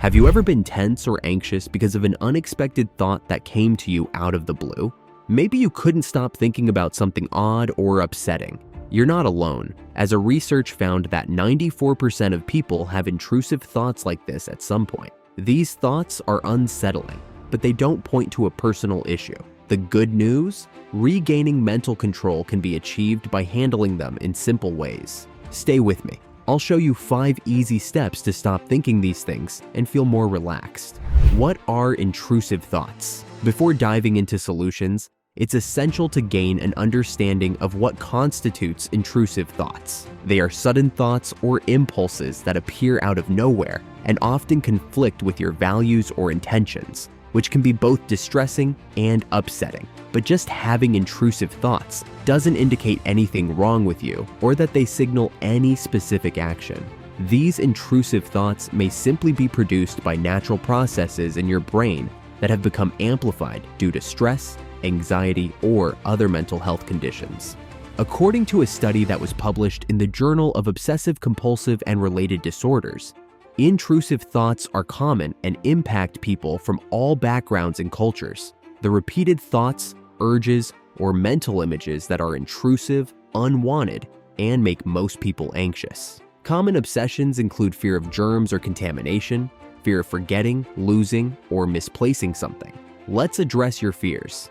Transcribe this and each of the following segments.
Have you ever been tense or anxious because of an unexpected thought that came to you out of the blue? Maybe you couldn't stop thinking about something odd or upsetting. You're not alone, as a research found that 94% of people have intrusive thoughts like this at some point. These thoughts are unsettling, but they don't point to a personal issue. The good news? Regaining mental control can be achieved by handling them in simple ways. Stay with me. I'll show you 5 easy steps to stop thinking these things and feel more relaxed. What are intrusive thoughts? Before diving into solutions, it's essential to gain an understanding of what constitutes intrusive thoughts. They are sudden thoughts or impulses that appear out of nowhere and often conflict with your values or intentions, which can be both distressing and upsetting. But just having intrusive thoughts doesn't indicate anything wrong with you or that they signal any specific action. These intrusive thoughts may simply be produced by natural processes in your brain that have become amplified due to stress, anxiety, or other mental health conditions. According to a study that was published in the Journal of Obsessive Compulsive and Related Disorders, intrusive thoughts are common and impact people from all backgrounds and cultures. The repeated thoughts, urges, or mental images that are intrusive, unwanted, and make most people anxious. Common obsessions include fear of germs or contamination, fear of forgetting, losing, or misplacing something. Let's address your fears.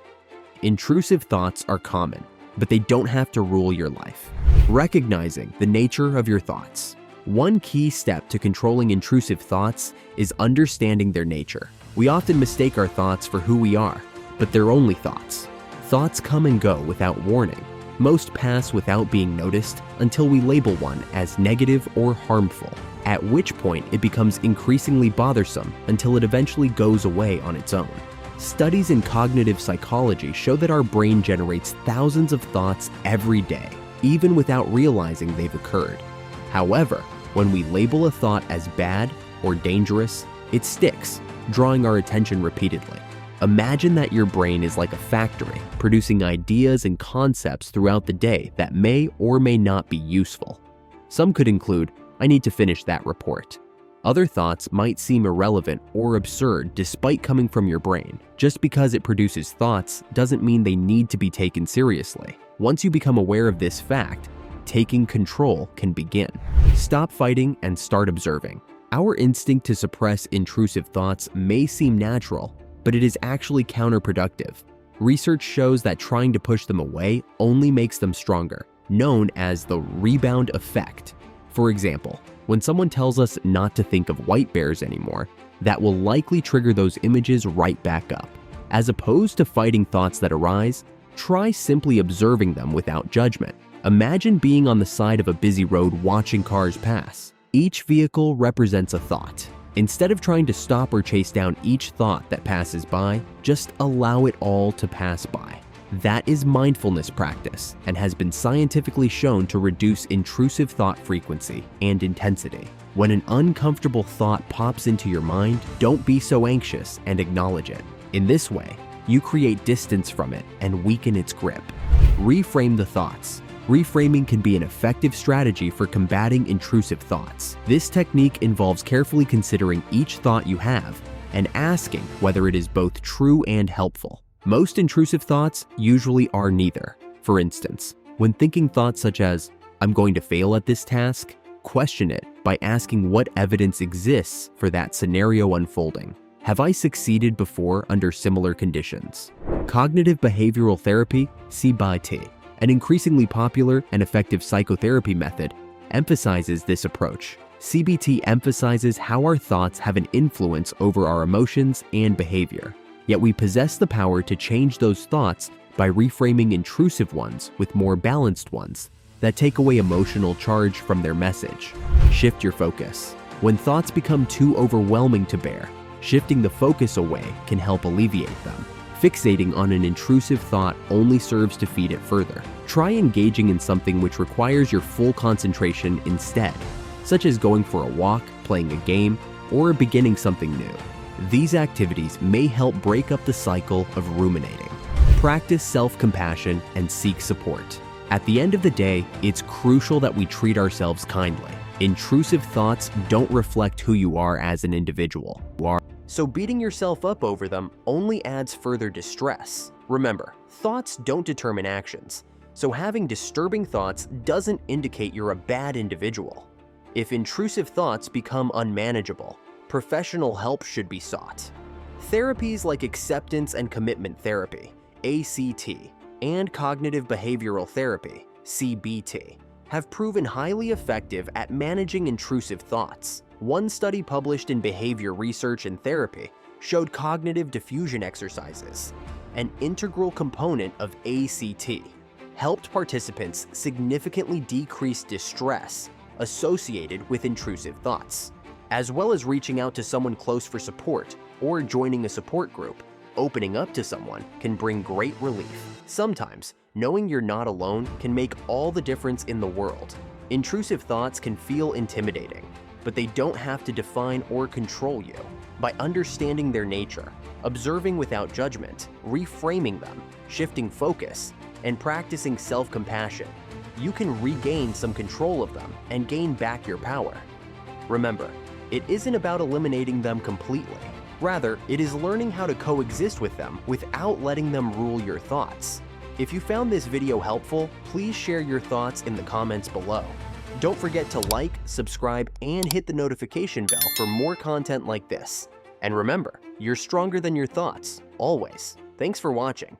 Intrusive thoughts are common, but they don't have to rule your life. Recognizing the nature of your thoughts. One key step to controlling intrusive thoughts is understanding their nature. We often mistake our thoughts for who we are, but they're only thoughts. Thoughts come and go without warning. Most pass without being noticed until we label one as negative or harmful, at which point it becomes increasingly bothersome until it eventually goes away on its own. Studies in cognitive psychology show that our brain generates thousands of thoughts every day, even without realizing they've occurred. However, when we label a thought as bad or dangerous, it sticks, drawing our attention repeatedly. Imagine that your brain is like a factory, producing ideas and concepts throughout the day that may or may not be useful. Some could include, "I need to finish that report." Other thoughts might seem irrelevant or absurd despite coming from your brain. Just because it produces thoughts doesn't mean they need to be taken seriously. Once you become aware of this fact, taking control can begin. Stop fighting and start observing. Our instinct to suppress intrusive thoughts may seem natural, but it is actually counterproductive. Research shows that trying to push them away only makes them stronger, known as the rebound effect. For example, when someone tells us not to think of white bears anymore, that will likely trigger those images right back up. As opposed to fighting thoughts that arise, try simply observing them without judgment. Imagine being on the side of a busy road watching cars pass. Each vehicle represents a thought. Instead of trying to stop or chase down each thought that passes by, just allow it all to pass by. That is mindfulness practice and has been scientifically shown to reduce intrusive thought frequency and intensity. When an uncomfortable thought pops into your mind, don't be so anxious and acknowledge it. In this way, you create distance from it and weaken its grip. Reframe the thoughts. Reframing can be an effective strategy for combating intrusive thoughts. This technique involves carefully considering each thought you have and asking whether it is both true and helpful. Most intrusive thoughts usually are neither. For instance, when thinking thoughts such as, "I'm going to fail at this task," question it by asking what evidence exists for that scenario unfolding. Have I succeeded before under similar conditions? Cognitive behavioral therapy, CBT, an increasingly popular and effective psychotherapy method, emphasizes this approach. CBT emphasizes how our thoughts have an influence over our emotions and behavior. Yet we possess the power to change those thoughts by reframing intrusive ones with more balanced ones that take away emotional charge from their message. Shift your focus. When thoughts become too overwhelming to bear, shifting the focus away can help alleviate them. Fixating on an intrusive thought only serves to feed it further. Try engaging in something which requires your full concentration instead, such as going for a walk, playing a game, or beginning something new. These activities may help break up the cycle of ruminating. Practice self-compassion and seek support. At the end of the day, it's crucial that we treat ourselves kindly. Intrusive thoughts don't reflect who you are as an individual. So beating yourself up over them only adds further distress. Remember, thoughts don't determine actions, so having disturbing thoughts doesn't indicate you're a bad individual. If intrusive thoughts become unmanageable, professional help should be sought. Therapies like acceptance and commitment therapy, ACT, and cognitive behavioral therapy, CBT, have proven highly effective at managing intrusive thoughts. One study published in Behavior Research and Therapy showed cognitive diffusion exercises, an integral component of ACT, helped participants significantly decrease distress associated with intrusive thoughts. As well as reaching out to someone close for support or joining a support group, opening up to someone can bring great relief. Sometimes, knowing you're not alone can make all the difference in the world. Intrusive thoughts can feel intimidating, but they don't have to define or control you. By understanding their nature, observing without judgment, reframing them, shifting focus, and practicing self-compassion, you can regain some control of them and gain back your power. Remember, it isn't about eliminating them completely. Rather, it is learning how to coexist with them without letting them rule your thoughts. If you found this video helpful, please share your thoughts in the comments below. Don't forget to like, subscribe, and hit the notification bell for more content like this. And remember, you're stronger than your thoughts, always. Thanks for watching.